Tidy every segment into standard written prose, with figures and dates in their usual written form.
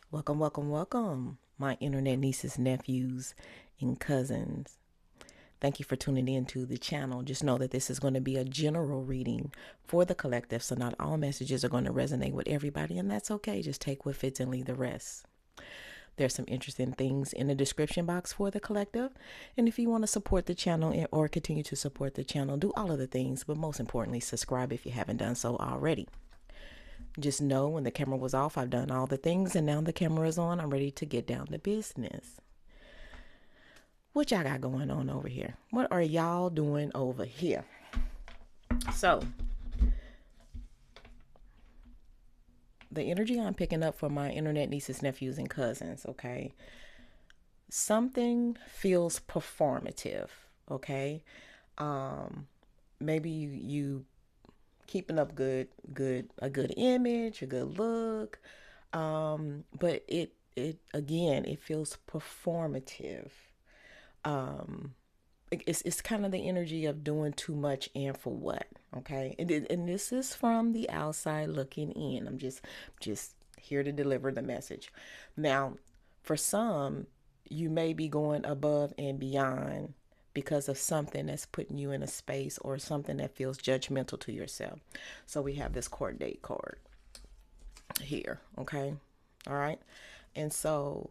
Welcome, welcome, welcome, my internet nieces, nephews, and cousins. Thank you for tuning in to the channel. Just know that this is going to be a general reading for the collective, so not all messages are going to resonate with everybody, and that's okay. Just take what fits and leave the rest. There's some interesting things in the description box for the collective, and if you want to support the channel or continue to support the channel, do all of the things, but most importantly, subscribe if you haven't done so already. Just know when the camera was off, I've done all the things, and now the camera is on. I'm ready to get down to business. What y'all got going on over here? What are y'all doing over here? So, the energy I'm picking up for my internet nieces, nephews, and cousins, okay? Something feels performative, okay? Maybe you keeping up a good image, a good look, but it again, it feels performative. It's kind of the energy of doing too much and for what, okay? And this is from the outside looking in. I'm just here to deliver the message. Now, for some, you may be going above and beyond because of something that's putting you in a space or something that feels judgmental to yourself. So we have this court date card here, okay? All right. And so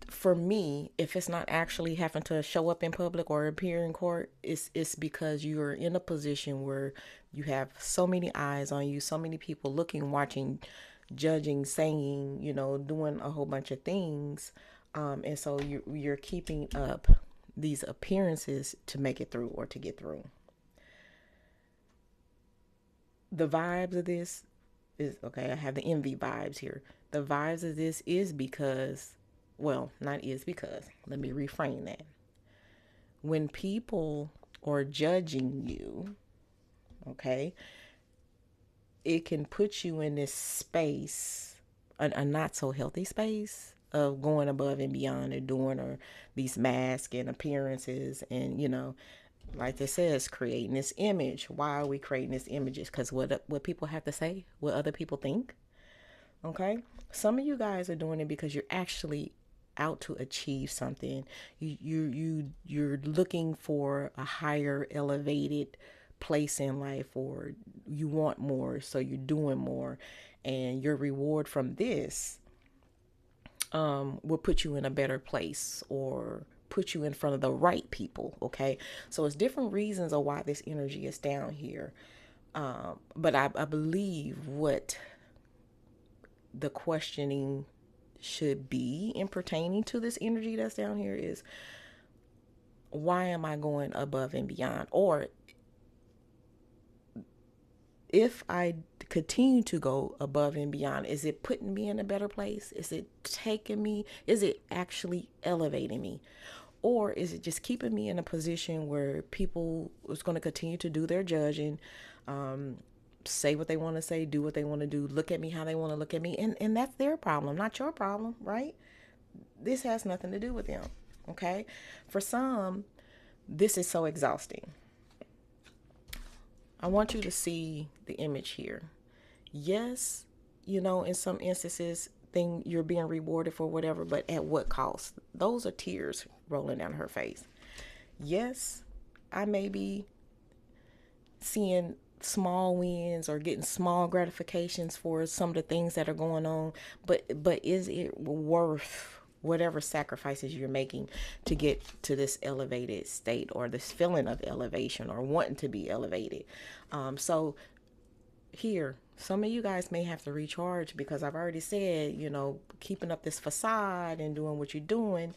for me, if it's not actually having to show up in public or appear in court, it's because you're in a position where you have so many eyes on you, so many people looking, watching, judging, saying, doing a whole bunch of things, and so you're keeping up these appearances to make it through or to get through. The vibes of this is okay. I have the envy vibes here. The vibes of this is because, well, not is because, let me reframe that. When people are judging you, okay, it can put you in this space, a not so healthy space of going above and beyond or doing or these masks and appearances and like it says, creating this image. Why are we creating this images? Because what people have to say, what other people think. Okay, some of you guys are doing it because you're actually out to achieve something. You're looking for a higher, elevated place in life, or you want more, so you're doing more, and your reward from this will put you in a better place or put you in front of the right people. Okay, so it's different reasons of why this energy is down here. But I believe what the questioning should be in pertaining to this energy that's down here is, why am I going above and beyond? Or if I continue to go above and beyond, is it putting me in a better place? Is it taking me? Is it actually elevating me? Or is it just keeping me in a position where people is going to continue to do their judging, say what they want to say, do what they want to do, look at me how they want to look at me, and that's their problem, not your problem, right? This has nothing to do with them. Okay, for some, this is so exhausting. I want you to see the image here. Yes, in some instances, you're being rewarded for whatever, but at what cost? Those are tears rolling down her face. Yes, I may be seeing small wins or getting small gratifications for some of the things that are going on, but is it worth whatever sacrifices you're making to get to this elevated state or this feeling of elevation or wanting to be elevated? So here, some of you guys may have to recharge, because I've already said, keeping up this facade and doing what you're doing,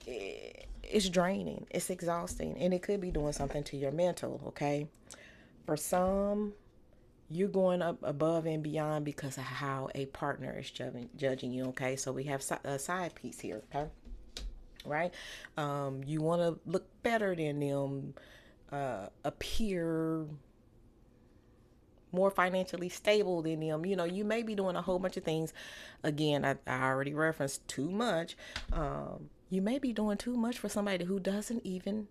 it's draining, it's exhausting, and it could be doing something to your mental. Okay, for some, you're going up above and beyond because of how a partner is judging you. Okay, so we have a side piece here. Okay, right? You want to look better than them, appear more financially stable than them. You may be doing a whole bunch of things. Again, I already referenced too much. You may be doing too much for somebody who doesn't even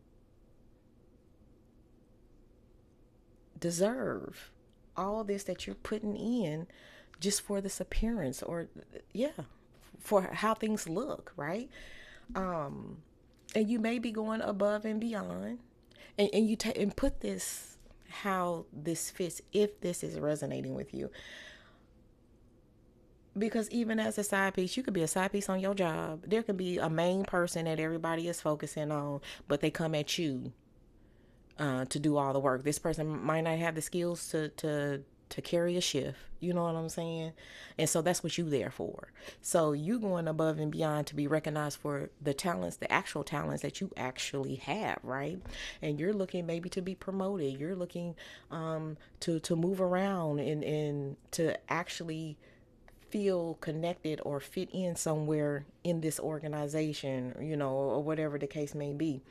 deserve all this that you're putting in just for this appearance. Or yeah, for how things look, right? Um, and you may be going above and beyond, and you take and put this how this fits if this is resonating with you. Because even as a side piece, you could be a side piece on your job. There could be a main person that everybody is focusing on, but they come at you to do all the work. This person might not have the skills to carry a shift. You know what I'm saying? And so that's what you there for. So you going above and beyond to be recognized for the talents, the actual talents that you actually have, right? And you're looking maybe to be promoted. You're looking to move around and to actually feel connected or fit in somewhere in this organization, or whatever the case may be.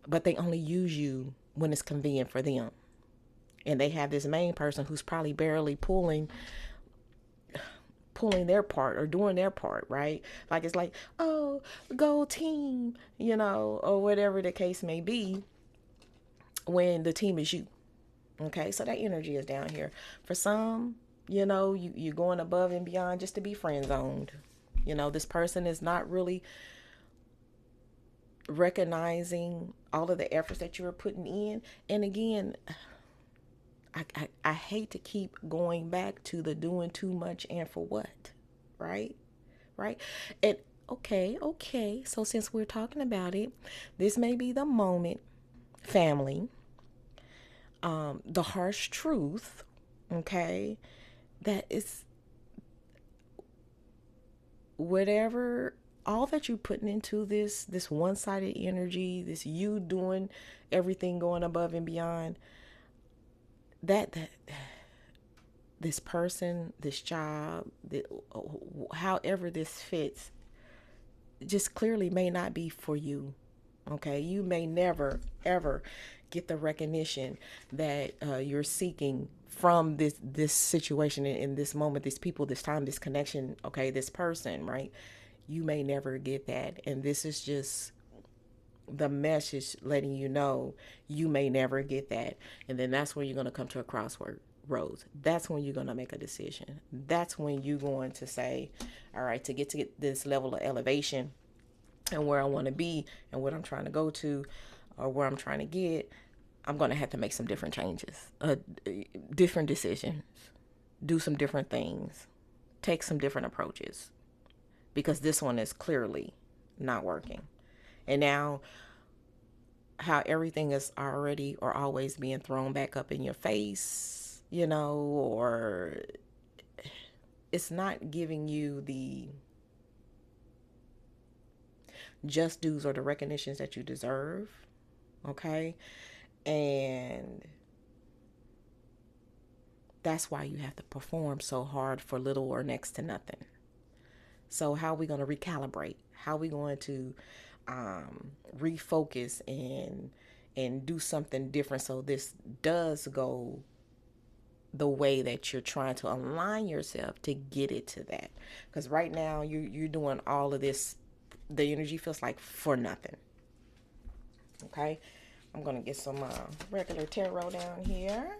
But they only use you when it's convenient for them. And they have this main person who's probably barely pulling their part or doing their part, right? Like it's like, oh, go team, or whatever the case may be, when the team is you. Okay, so that energy is down here. For some, you're going above and beyond just to be friend zoned. This person is not really recognizing all of the efforts that you're putting in. And again, I hate to keep going back to the doing too much and for what, right? Right? And okay. So since we're talking about it, this may be the moment, family, the harsh truth, okay, that is whatever all that you're putting into this one-sided energy, this you doing everything going above and beyond, that this person, this job, however this fits, just clearly may not be for you. Okay, you may never ever get the recognition that you're seeking from this situation in this moment, these people, this time, this connection. Okay, this person, right? You may never get that, and this is just the message letting you know you may never get that. And then that's when you're going to come to a crossroads. That's when you're going to make a decision. That's when you're going to say, all right, to get this level of elevation and where I want to be and what I'm trying to go to or where I'm trying to get, I'm going to have to make some different changes, different decisions, do some different things, take some different approaches, because this one is clearly not working. And now, how everything is already or always being thrown back up in your face, or it's not giving you the just dues or the recognitions that you deserve. Okay. And that's why you have to perform so hard for little or next to nothing. So how are we going to recalibrate? How are we going to refocus and do something different so this does go the way that you're trying to align yourself to get it to that? Because right now you're doing all of this, the energy feels like for nothing. Okay, I'm gonna get some regular tarot down here.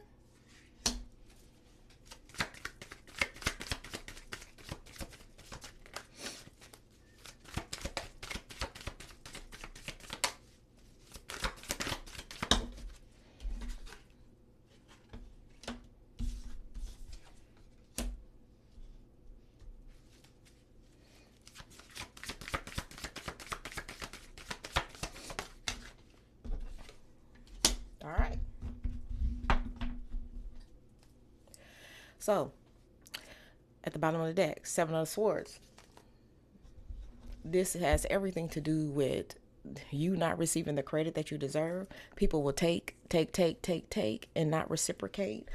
All right. So, at the bottom of the deck, Seven of Swords. This has everything to do with you not receiving the credit that you deserve. People will take, and not reciprocate.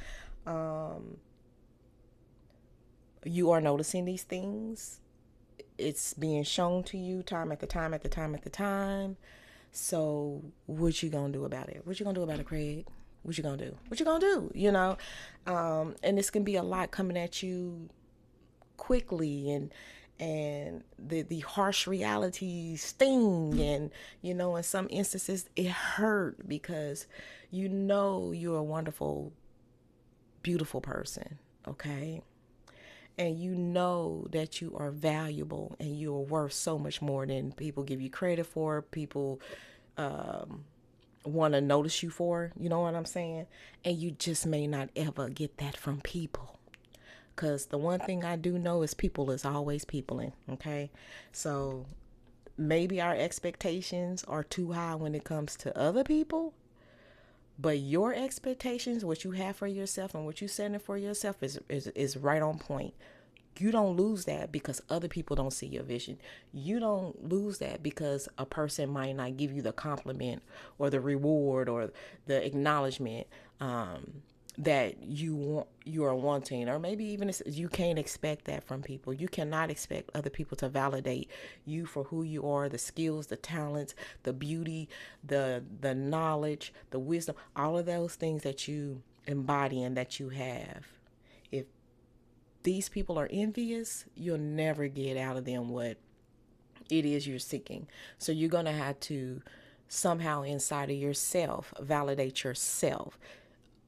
You are noticing these things. It's being shown to you time after time. So what you gonna do about it? What you gonna do about it, Craig? What you gonna do? What you gonna do? And this can be a lot coming at you quickly, and the harsh reality sting, and in some instances it hurt because you're a wonderful, beautiful person. Okay. and you know that you are valuable and you are worth so much more than people give you credit for, people want to notice you for, you know what I'm saying? And you just may not ever get that from people. Because the one thing I do know is people is always peopling, okay? So maybe our expectations are too high when it comes to other people, but your expectations, what you have for yourself and what you setting for yourself is right on point. You don't lose that because other people don't see your vision. You don't lose that because a person might not give you the compliment or the reward or the acknowledgement that you are wanting, or maybe even you can't expect that from people. You cannot expect other people to validate you for who you are, the skills, the talents, the beauty, the knowledge, the wisdom, all of those things that you embody and that you have. If these people are envious, you'll never get out of them what it is you're seeking. So you're going to have to somehow inside of yourself validate yourself.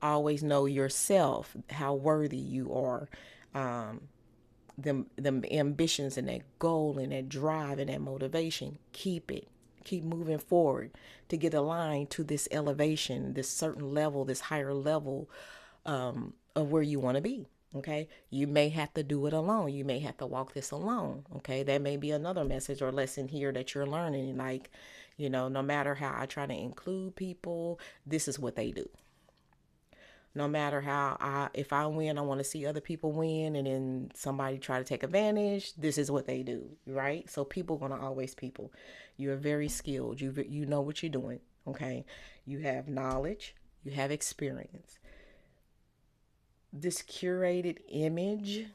Always know yourself, how worthy you are. Them ambitions and that goal and that drive and that motivation, keep it. Keep moving forward to get aligned to this elevation, this certain level, this higher level of where you want to be. Okay, you may have to do it alone. You may have to walk this alone. Okay, that may be another message or lesson here that you're learning. Like, no matter how I try to include people, this is what they do. No matter how if I win, I want to see other people win, and then somebody try to take advantage. This is what they do, right? So people gonna always people. You're very skilled. You know what you're doing. Okay, you have knowledge. You have experience. This curated image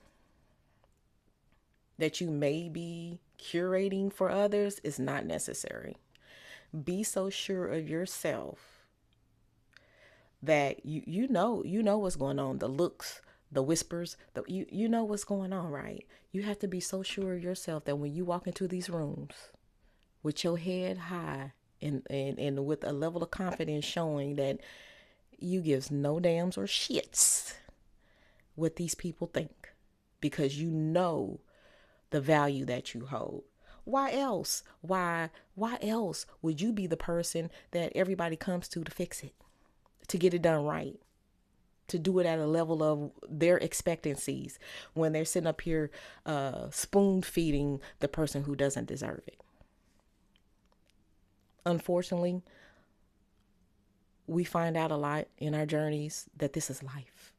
that you may be curating for others is not necessary. Be so sure of yourself that you know what's going on, the looks, the whispers, you know what's going on, right? You have to be so sure of yourself that when you walk into these rooms with your head high and with a level of confidence showing that you gives no dams or shits what these people think, because you know the value that you hold. Why else? Why else would you be the person that everybody comes to fix it, to get it done right, to do it at a level of their expectancies when they're sitting up here spoon feeding the person who doesn't deserve it? Unfortunately, we find out a lot in our journeys that this is life.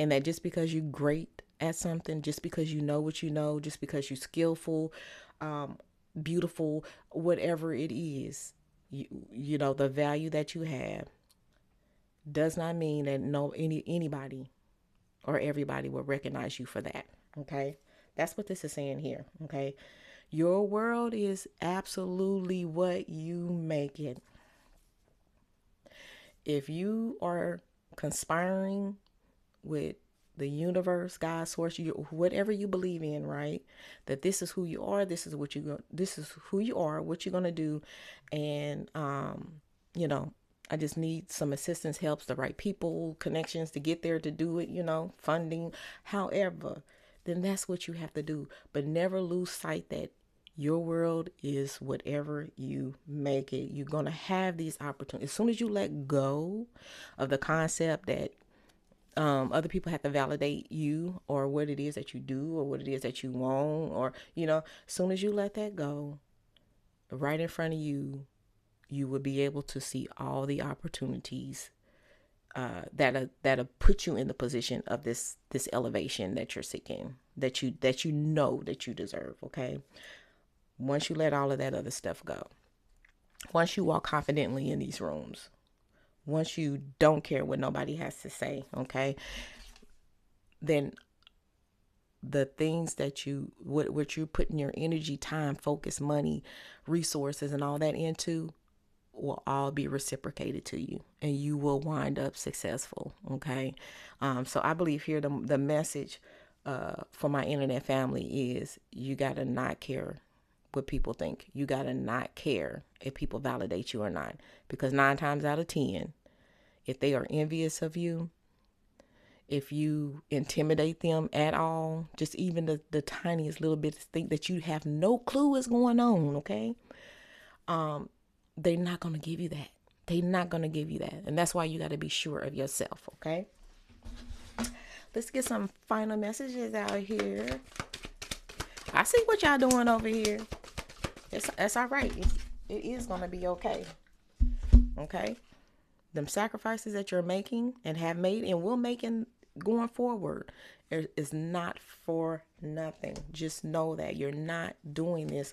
And that just because you're great at something, just because you know what you know, just because you're skillful, beautiful, whatever it is, you know the value that you have does not mean that anybody or everybody will recognize you for that. Okay, that's what this is saying here. Okay, your world is absolutely what you make it. If you are conspiring with the universe, God, source, whatever you believe in, right? That this is who you are. This is who you are. What you're gonna do, and you know, I just need some assistance, helps, the right people, connections to get there to do it. Funding, however, then that's what you have to do. But never lose sight that your world is whatever you make it. You're gonna have these opportunities as soon as you let go of the concept that other people have to validate you or what it is that you do or what it is that you want, or as soon as you let that go, right in front of you, you will be able to see all the opportunities that'll put you in the position of this elevation that you're seeking, that you deserve. Okay, once you let all of that other stuff go, once you walk confidently in these rooms, once you don't care what nobody has to say, okay, then the things that what you're putting your energy, time, focus, money, resources, and all that into will all be reciprocated to you, and you will wind up successful. Okay, so I believe here the message for my internet family is you gotta not care what people think. You gotta not care if people validate you or not, because 9 times out of 10, if they are envious of you, If you intimidate them at all, just even the tiniest little bit, think that you have no clue what's going on, okay? They're not going to give you that. They're not going to give you that. And that's why you got to be sure of yourself, okay? Let's get some final messages out here. I see what y'all doing over here. That's all right. It is going to be okay. Okay? Them sacrifices that you're making and have made and will make in going forward is not for nothing. Just know that you're not doing this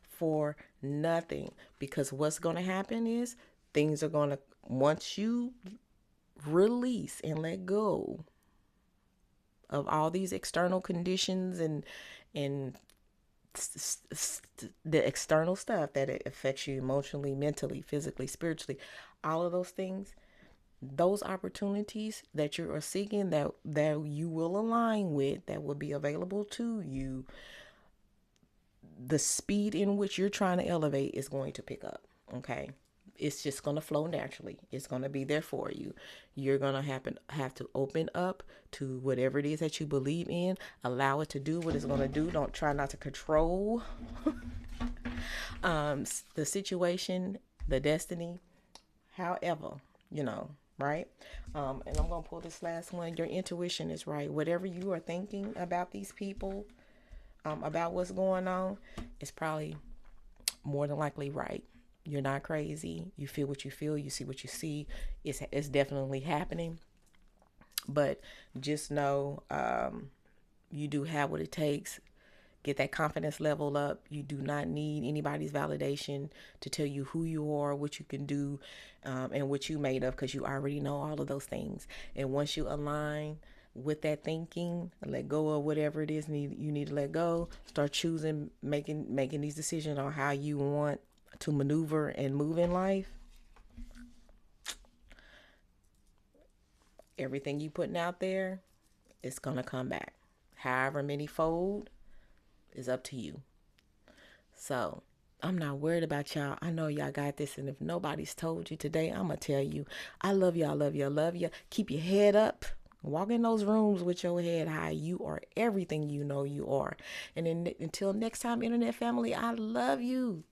for nothing, because what's going to happen is things are going to, once you release and let go of all these external conditions and the external stuff that it affects you emotionally, mentally, physically, spiritually, all of those things, those opportunities that you are seeking, that you will align with, that will be available to you, the speed in which you're trying to elevate is going to pick up. Okay, it's just going to flow naturally. It's going to be there for you. You're going to have to open up to whatever it is that you believe in. Allow it to do what it's going to do. Don't try not to control the situation, the destiny. However, right? And I'm going to pull this last one. Your intuition is right. Whatever you are thinking about these people, about what's going on, is probably more than likely right. You're not crazy. You feel what you feel. You see what you see. It's definitely happening. But just know, you do have what it takes. Get that confidence level up. You do not need anybody's validation to tell you who you are, what you can do, and what you made of, because you already know all of those things. And once you align with that thinking, let go of whatever it is you need to let go. Start choosing, making these decisions on how you want to maneuver and move in life. Everything you putting out there, it's gonna come back. However many fold is up to you. So I'm not worried about y'all. I know y'all got this. And if nobody's told you today, I'm going to tell you, I love you. I love you. I love you. Keep your head up. Walk in those rooms with your head high. You are everything you know you are. And then, until next time, Internet family, I love you.